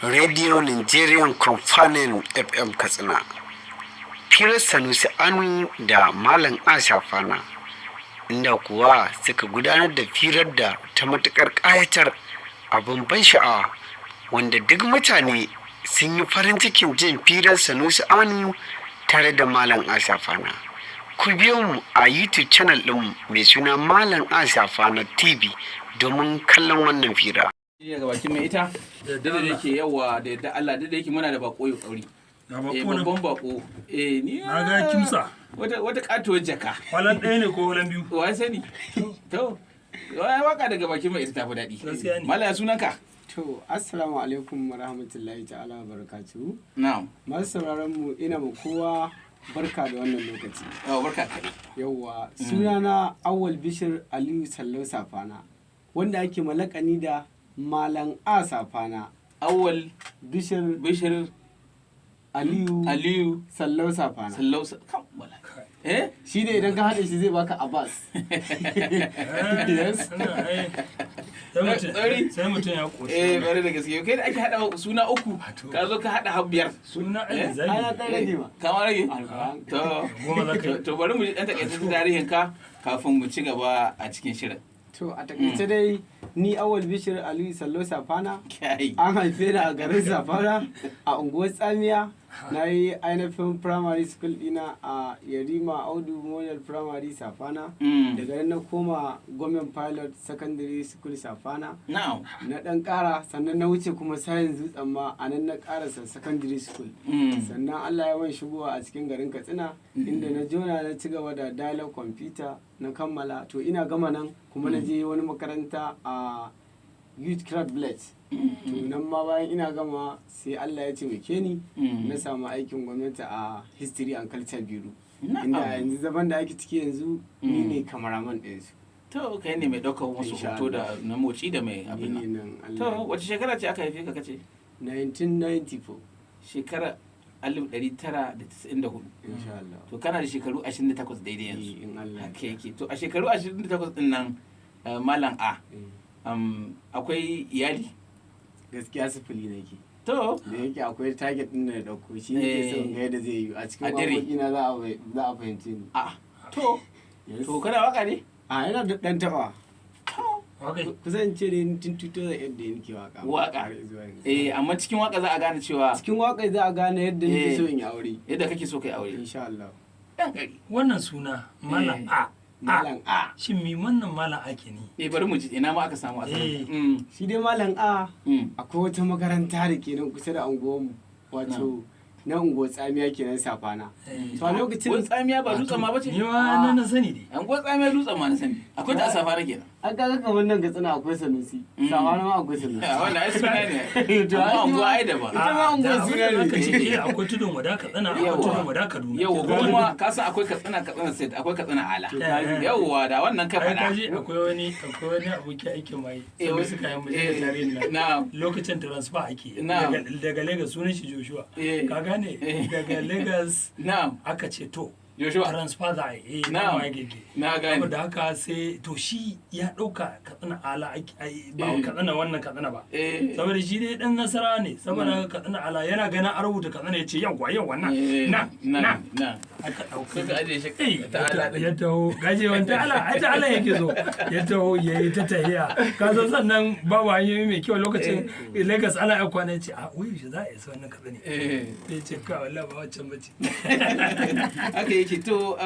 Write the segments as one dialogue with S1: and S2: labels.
S1: Radio Nigerian Companion FM Katsina. Firar Sanusi Anu da Malam Ashafana, inda kuwa suka gudanar da firar da ta matuƙar ƙayatar abin ban sha'awa, wanda duk mutane sun yi farin cikin jin firar Sanusi Anu tare da Malam Ashafana. Ku biyo mu a YouTube channel ɗin mai suna Malam Ashafana TV domin kallon wannan fira.
S2: Daga bakin mai ita da yake yawa da yadda Allah da yake muna da bako yau kauri. Babban bako. Ni
S3: na ga kimsa.
S2: Wata katuwar jaka.
S3: Walan ɗaya ne ko walan biyu?
S2: Wa sani. To. Wai waka daga bakin mai ita tafi daɗi. Malaya sunanka?
S4: To, assalamu alaikum wa rahmatullahi ta'ala wa barakatuhu.
S2: Na'am.
S4: Masu sauraron mu ina mu kowa barka da wannan lokaci.
S2: Barka kai.
S4: Yawwa, sunana Awwal Bishir Aliyu Sallau Safana, wanda ake malakani da Malam A Safana.
S2: Awwal
S4: Bishir Aliyu Sallau Safana. Shi ne idan ka haɗe shi zai baka Abbas. Yes.
S3: Sai mutum ya ƙoshi.
S2: Bari da gaske. Kai da ake haɗa suna uku, ka zo ka haɗa har biyar.
S3: Suna ɗaya
S4: Ana ɗan rage ma.
S2: Kamar rage? To bari mu ji ɗan takaitaccen tarihin ka kafin mu ci gaba a cikin shirin.
S4: To, a takaice dai ni Awwal Bishir Aliyu Sallau Safana.
S2: Kai.
S4: An haife ni a garin Safana a unguwar Tsamiya. Na yi ainihin primary school dina a Yarima Audu Model Primary Safana. Daga nan na koma Gwamnan Pilot Secondary School Safana.
S2: Now.
S4: Na ɗan ƙara sannan na wuce kuma Science Dutsen ma a nan na ƙarasa Secondary School. Sannan Allah ya wani shigowa a cikin garin Katsina inda na jona na ci gaba da dialogue computer na kammala. To ina gama nan kuma na je wani makaranta a Youth Club Blitz. To nan ma bayan ina gama sai Allah ya taimake ni na samu aikin gwamnati a History and Culture Bureau. Inda yanzu zaman da ake ciki yanzu ni ne cameraman ɗinsu.
S2: To kai ne mai ɗaukar wasu hoto da na moci da mai abin nan. To wace shekara ce aka haife ka kace?
S4: 1994.
S2: Shekara 1994.
S4: Insha Allah.
S2: To kana da shekaru 28 daidai yanzu.
S4: In Allah.
S2: Haka yake. To a shekaru 28 din nan Malam A. Akwai iyali?
S4: Gaskiya sifili nake.
S2: To.
S4: Da yake akwai target ɗin da na ɗauko shi ne ke son ga yadda zai yi a cikin waƙoƙina za a fahimci ni.
S2: To. To kana waka ne?
S4: Yana da ɗan taɓa. Kusan ce da tun 2008 da yake waka.
S2: Waka. Amma cikin waka za a gane cewa.
S4: Cikin waka za a gane yadda nake so in yi aure.
S2: Yadda kake so kai aure.
S4: Insha Allah.
S3: Wannan suna Malam A.
S4: Malam A.
S3: Shin mi wannan Malam A ke ni?
S2: Bari mu ji ina ma aka samu asali.
S4: Shi dai Malam A akwai wata makaranta da ke nan kusa da unguwarmu wato na unguwar Tsamiya kenan Safana. To a lokacin
S2: unguwar Tsamiya ba dutsen ma bace?
S3: Ni ma na sani dai.
S2: Unguwar Tsamiya dutsen ma na sani. Akwai ta Safana kenan.
S4: An kaga kamar nan Katsina akwai Sanusi. Safana ma akwai Sanusi.
S2: Wannan ai suna ne. Amma unguwa ai daban.
S4: Ita ma unguwar suna ne.
S3: Ka ce akwai tudun wada Katsina, akwai tudun wada Kaduna.
S2: Yau kuma ka san akwai Katsina State, akwai Katsina Ala. Yauwa da wannan ka faɗa.
S3: Kaji akwai wani aboki aikin mai. Sai suka yi muje tarihin nan. Lokacin transfer ake. Daga Lagos sunan shi Joshua. Ka gane? Daga Lagos aka ce to
S2: Joshua
S3: transfer za a yi
S2: na gane
S3: saboda haka sai to shi ya ɗauka Katsina Ala ba Katsina wannan Katsina ba saboda shi dai dan nasara ne saboda Katsina Ala yana ganin a rubuta Katsina ya ce yawa na aka ɗauka ya taho gajewan ta ala yake zo ya taho ya yi ta tahiya ka san sannan babu hanyoyi mai kyau lokacin Lagos ana ya kwana ya ce a wai shi za a isa wannan Katsina ya ce ka wallahi ba wancan bace
S2: haka yake to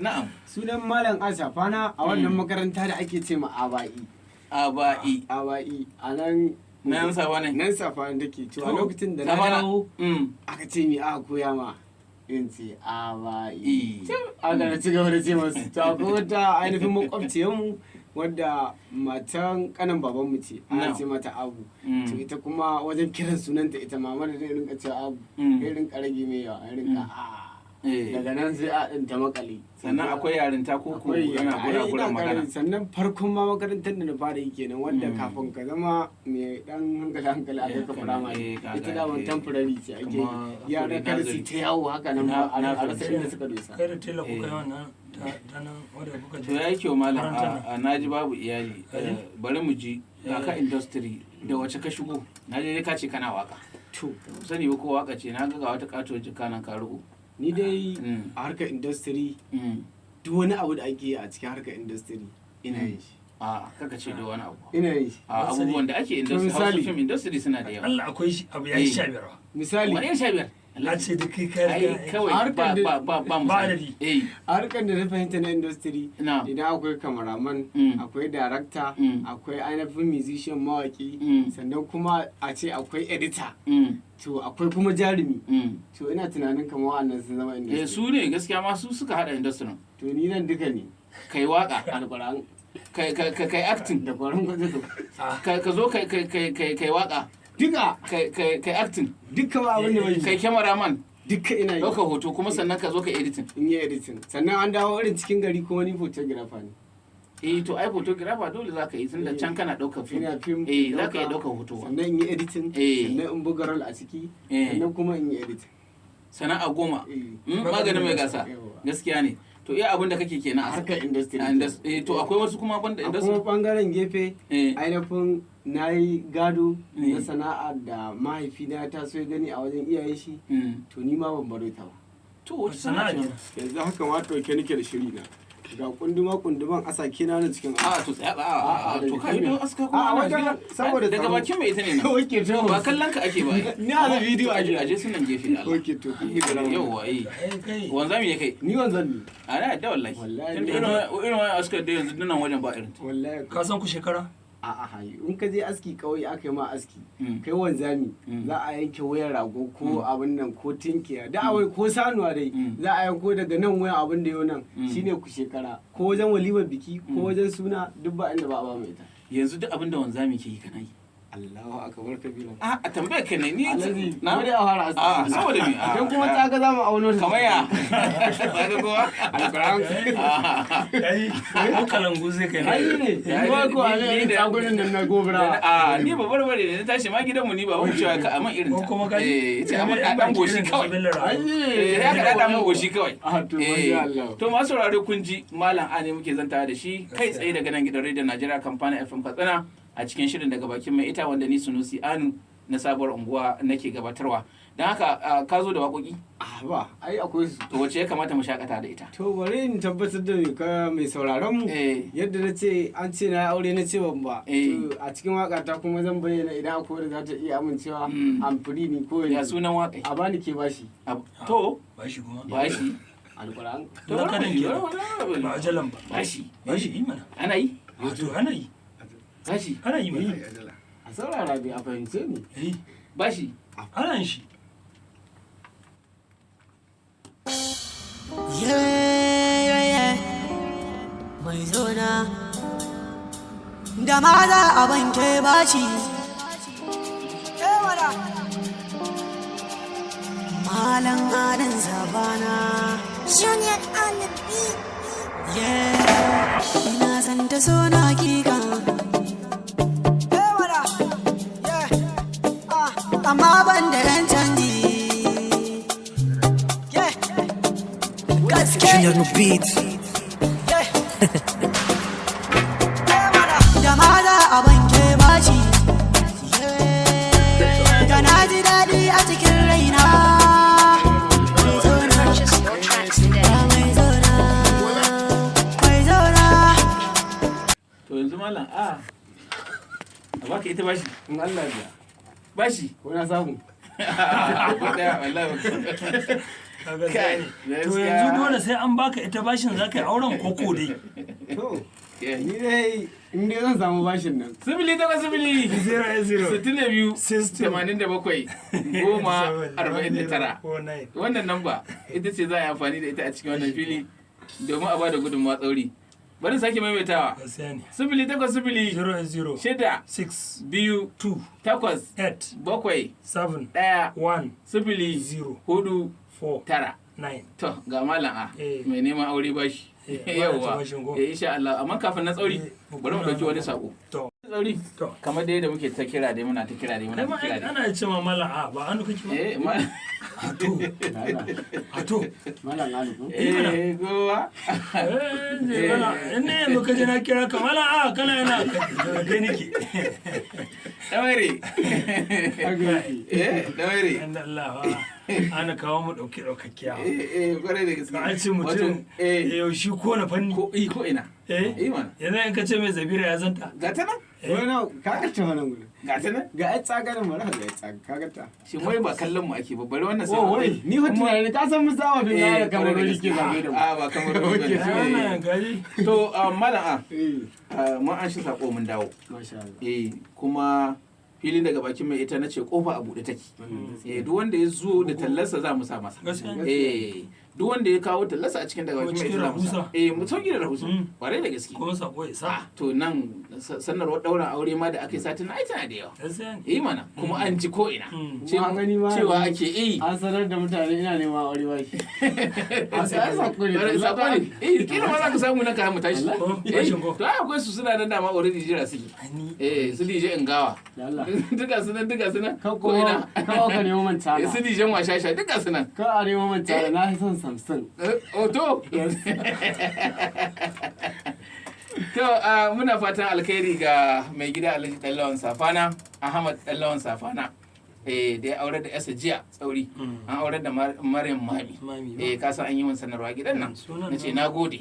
S2: na'am
S4: sunan Malam A Safana a wannan makaranta da ake ce ma Aba'i a nan Safana take to a lokacin da na dawo aka ce mi aka koya ma in ce Aba'i aka na ci gaba da ce masu to akwai wata ainihin makwabciyarmu wadda matan kanan babanmu ce ana ce mata Abu to ita kuma wajen kiran sunanta ita mama da zai rinka cewa Abu ya rinka rage mai yawa ya rinka daga nan sai a ɗin ta makale
S2: sannan akwai yarinta ko yana gura magana
S4: sannan farkon ma makarantar da na fara yi kenan wanda kafin ka zama mai dan hankali a kai ka firamare ita da wani temporary ce ake yara kada su ta yawo haka nan ba a rasa inda suka dosa
S3: kai da tela ku kai wannan ta nan wadda kuka
S2: to yayi kyau malam na ji babu iyali bari mu ji ka industry da wace ka shigo na je ka ce kana waka
S4: to
S2: sani ba ko waka ce na ga wata katuwar jika nan ka rubu
S4: ni dai a harkar industry duk wani abu da ake yi a cikin harkar industry ina yin shi
S2: kaka ce da wani abu
S4: ina yin shi
S2: abubuwan da ake industry Hausa film industry suna da yawa
S3: Allah akwai shi abu ya yi 15
S4: misali
S2: wani 15
S3: a ce da kai
S2: kawai ba misali
S4: a harkar da na fahimta na industry idan akwai cameraman akwai director akwai ainihin musician mawaki sannan kuma a ce akwai editor to akwai kuma jarumi to ina tunanin kamar wa'annan sun zama industry
S2: su ne gaskiya ma su suka hada industry
S4: to ni nan duka ne
S2: kai waka
S4: alquran
S2: kai acting
S4: da kwarin kwazo
S2: ka zo kai waka
S4: duka
S2: kai acting
S4: duka ba abin da bai
S2: kai cameraman
S4: duka ina yi
S2: ɗaukar hoto kuma sannan ka zo ka editing
S4: in yi editing sannan an dawo irin cikin gari kuma ni photographer ne
S2: to ai photographer dole za ka yi tun da can kana ɗaukar film za ka yi ɗaukar hoto
S4: sannan in yi editing sannan in buga rol a ciki sannan kuma in yi editing
S2: sana'a goma maganin mai gasa gaskiya ne to iya abin da kake kenan a
S4: harkar industry
S2: to akwai wasu kuma banda industry
S4: kuma bangaren gefe ainihin na yi gado na sana'a da mahaifina ya taso ya gani a wajen iyaye shi to ni ma ban baro ta ba
S2: to wata sana'a
S4: yanzu haka ma ɗauke nake da shiri na ga kunduman asake na nan cikin
S2: to tsaya to kai don aska kuma ana
S4: saboda
S2: daga bakin mai ita ne
S4: oke to
S2: ba kallon ka ake ba
S4: ni a video
S2: aje sunan gefe da Allah
S4: oke to
S2: yawa wanzami ne kai
S4: ni wanzan ne
S2: ana da wallahi irin wani askar da yanzu nan wajen ba irin
S4: wallahi
S3: ka san ku shekara
S4: a'a in ka je aski kawai aka yi ma aski kai wanzami za a yanke wayar rago ko abin nan ko tinkiya da awai ko sanuwa dai za a yanko daga nan wayan abin da yau nan shine ku shekara ko wajen walimar biki ko wajen suna duk ba inda ba a ba mai ta
S2: yanzu duk abin da wanzami ke yi kana yi
S4: Allahu akbar kabira
S2: a tambayar ka ne ni
S4: na dai a fara aski
S2: saboda me
S4: dan kuma ta ga zamu auno
S2: kamar ya ba ga kowa
S4: alquran
S3: ko kalangu zai kai
S4: ai ne ko a ne ta gurin nan na gobra
S2: ni ba barbare ne tashi ma gidanmu ni ba wucewa ka amma irin ta
S3: kuma kai
S2: ce amma ka dan goshi kawai ya ka dan goshi kawai to masu saurare kun ji malam a ne muke zantawa da shi kai tsaye daga nan gidan Radio Najeriya Kamfani FM Katsina a cikin shirin daga bakin mai ita wanda ni Sunusi Anu na sabuwar unguwa nake gabatarwa don haka ka zo da waƙoƙi?
S4: ba ai akwai su
S2: to wace ya kamata mu shakata da ita
S4: to bari in tabbatar da mai sauraron mu yadda na ce an ce na aure na ce ban ba to a cikin waka ta kuma zan bayyana idan akwai wanda za ta iya amincewa amfuri ni ko
S2: ya sunan waƙa
S4: a bani ke bashi
S2: to
S3: bashi kuma
S2: bashi
S4: alquran
S3: to kadan ke ba ajalan ba
S2: bashi
S3: mana
S2: ana yi
S3: to ana yi
S2: bashi
S3: ana yi mana
S4: a saurara bai a fahimce ni
S2: bashi
S3: ana yin shi
S5: mai zona da maza a banke bashi malam adin zabana
S6: Junior on the beat.
S5: ina san ta so na kika amma ban da yan canji
S7: Junior no beat.
S5: da maza a banke bashi da na ji daɗi a cikin raina
S6: Purchase your tracks today.
S2: to yanzu malam a baka ita bashi
S4: in Allah ya
S2: bashi
S4: ko na samu
S2: kai
S3: to yanzu dole sai an baka ita bashin za ka yi auren koko dai
S4: to ni dai in dai zan samu bashin nan
S2: 0 wannan namba ita ce za a yi amfani da ita a cikin wannan fili domin a bada gudunmawa tsauri bari sake maimaitawa 0 shida
S3: 6
S2: biyu
S3: 2
S2: takwas
S3: 8
S2: bakwai
S3: 7
S2: ɗaya
S3: 1
S2: sifili
S3: 0
S2: hudu
S3: 4
S2: tara
S3: 9
S2: to ga malam a
S3: Eh.
S2: mai neman aure bashi yawwa insha Allah amma kafin na tsauri bari mu dauki wani sako
S3: to
S2: tsauri
S3: to
S2: kamar da yadda muke ta kira dai muna ta kira dai muna
S3: kai ma
S2: ta kira dai
S3: ana ce ma mala a ba anu kake ba
S2: eh
S3: Ato.
S4: Malam Aliku.
S2: Gowa.
S3: Ne yanzu ka je na kira ka mala kana yana kai nake.
S2: Dawari. Dawari.
S3: Inda Allah ana kawo mu ɗaukakkiya.
S2: Kwarai da gaske.
S3: An ce mutum yau shi ko na fanni.
S2: Ko ina.
S3: Yanzu in ka ce mai Zabira ya zanta.
S2: Ga ta nan?
S4: Wani ka ta wannan gudu.
S2: Ga ta nan?
S4: Ga ai tsagarin mara ga ai tsaga kaga ta.
S2: Shi wai ba kallon mu ake ba bari wannan sai.
S4: Wai ni hoto ne ka san musawa bin ya kamar wani ke zabe da mu.
S2: A ba kamar wani
S3: Wannan gari.
S2: To malam mun an shi sako mun dawo.
S4: Masha Allah.
S2: Kuma filin daga bakin mai ita nace kofa a buɗe take. Duk wanda ya zo da tallarsa za mu sa masa. Duk wanda ya kawo tallasa a cikin daga bakin mai ita za mu sa. Mu sauki da rahusa. Kwarai da gaske.
S3: Kuma sako ya sa.
S2: To nan sanarwar ɗaurin aure ma da aka yi satin ai tana da yawa. Mana kuma an ji ko ina. Cewa ake
S4: an sanar da mutane ina neman aure ba shi. A sai sako ne.
S2: Sako ne. Kila ma za ka samu nan kayan mu tashi. To akwai su suna nan dama already jira suke. Su dije in gawa. Duka su nan.
S4: Ko ina. Kawo ka nemo man tana.
S2: Su dijen washasha duka su nan.
S4: Ka a nemo man tana na son Samsung.
S2: To. To muna fatan alkhairi ga mai gida Alhaji Dallawan Safana, Ahmad Dallawan Safana. Da ya aure da yasa jiya tsauri an aure da Maryam Mami ka san an yi min sanarwa gidan nan nace na gode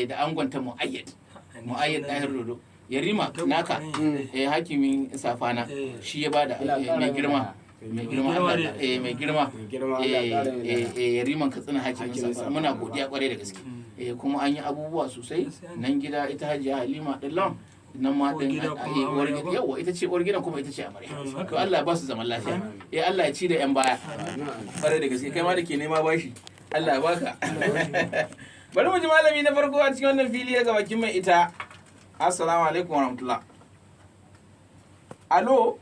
S2: da angonta Muayyad Dahir Dodo Yarima naka hakimin Safana shi ya bada mai girma Yariman Katsina hakimin Safana muna godiya kwarai da gaske kuma an yi abubuwa sosai nan gida ita Hajiya Halima Dallawan nan ma din yawa ita ce uwar gidan kuma ita ce amarya to Allah ya ba su zaman lafiya Allah ya ci da yan baya bare da gaske kai ma da ke nema bashi Allah ya baka bari mu ji malami na farko a cikin wannan fili daga bakin mai ita assalamu alaikum warahmatullah alo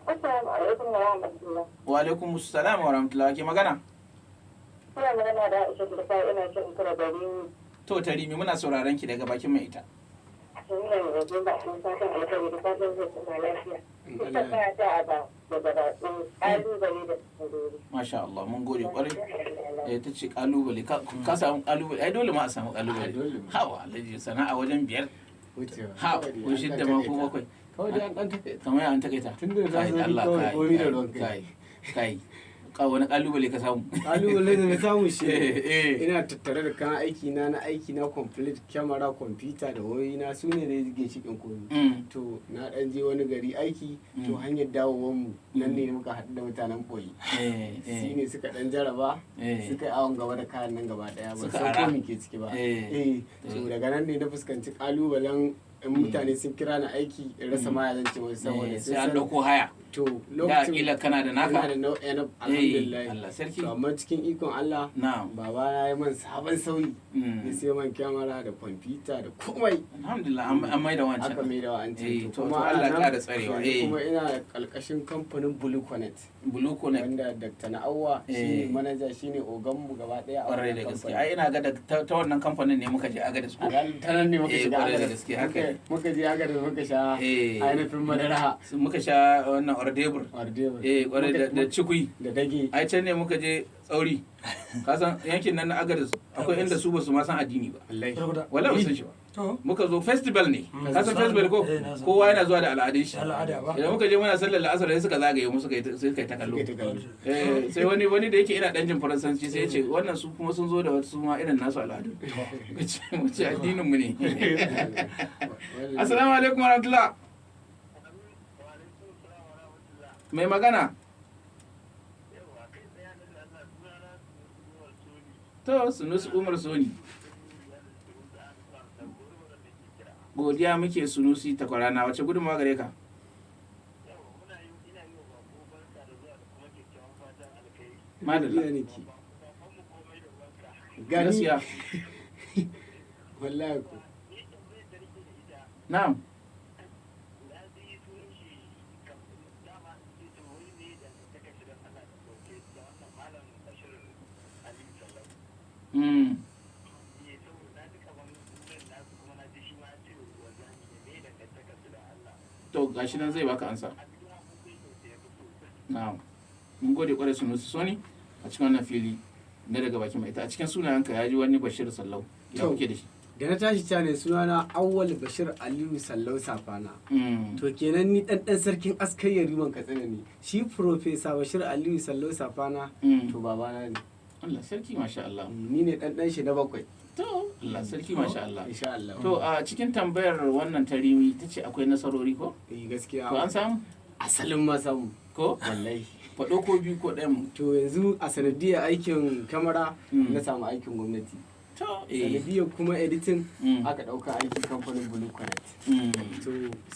S7: assalamu alaikum warahmatullah
S2: wa alaikum assalam warahmatullah ke magana
S7: ina magana da Aisha da kai ina cin kura gari
S2: to Tarimi muna sauraron ki daga bakin mai ita. Masha Allah mun gode kwarai. Ta ce kalubale ka samu kalubale ai dole ma a samu kalubale. Hawa Alhaji sana'a wajen 5. Ha ko 6 ma ko 7.
S4: Kawai dai an dan take.
S2: Kamar an take ta.
S4: Tunda da Allah
S2: kai. Wani kalubale ka samu
S4: kalubale da na samu shi ina tattare da kan aiki na complete camera computer da wayoyi na su ne da ginshikin komi to na dan je wani gari aiki to hanyar dawowar mu nan ne muka haɗu da mutanen boyi shi ne suka dan jaraba suka yi awon gaba da kayan nan gaba daya ba san ko me ke ciki ba to daga nan ne na fuskanci kalubalen in mutane sun kira ni aiki in rasa ma ya zance wasu saboda
S2: sai an dauko haya
S4: to
S2: lokacin da kila kana da naka
S4: kana da nau'in alhamdulillah
S2: Allah sarki
S4: amma cikin ikon Allah baba ya yi man sabon sauyi ya sai man kyamara da kwamfuta da komai
S2: alhamdulillah an mai da wancan
S4: aka mai da wancan
S2: to Allah ya kara tsarewa
S4: kuma ina da kalkashin kamfanin Blue Connect wanda Dr. Na'awwa shine manaja shine ogan mu gaba daya a
S2: wannan gaske ai ina ga ta wannan kamfanin ne muka je aga da su
S4: ta nan ne muka shiga aga da
S2: gaske haka
S4: muka je aga da muka sha ainihin madara
S2: muka sha wannan ordebur kwarai da cikui
S4: da dage
S2: ai can ne muka je tsauri kasan yankin nan na agadis akwai inda su ba su ma san addini ba wallahi ba san shi ba muka zo festival ne kasan festival ko kowa yana zuwa da al'adun shi idan muka je muna sallar la'asar sai suka zagaye mu suka yi ta kallo sai wani da yake ina dan jin faransanci sai ya ce wannan su kuma sun zo da wasu ma irin nasu al'adu mu ce addinin mu ne assalamu alaikum warahmatullah mai magana to Sunusi Umar Soni godiya muke Sunusi takwarana wace gudunmawa gare ka madalla gaskiya
S4: wallahi ko
S2: na'am to gashi nan zai baka ansa na'am mun gode kwarai Sunusi Soni a cikin wannan fili na daga bakin mai ita a cikin sunayenka ya ji wani Bashir Sallau ya kuke da shi
S4: da na tashi cane sunana Awwal Bashir Aliyu Sallau Safana to kenan ni dan sarkin askayya riman Katsina ne shi Professor Bashir Aliyu Sallau Safana to babana ne
S2: Allah sarki masha Allah
S4: ni ne dan shi na 7
S2: to Allah sarki masha Allah
S4: insha Allah
S2: to a cikin tambayar wannan tarimi tace akwai nasarori ko
S4: gaskiya
S2: to an samu
S4: asalin ma samu
S2: ko
S4: wallahi
S2: faɗo ko biyu ko ɗayan mu
S4: to yanzu a sanadiyar aikin kamera na samu aikin gwamnati sanadiyar kuma editing aka ɗauka aikin kamfanin Blue Connect to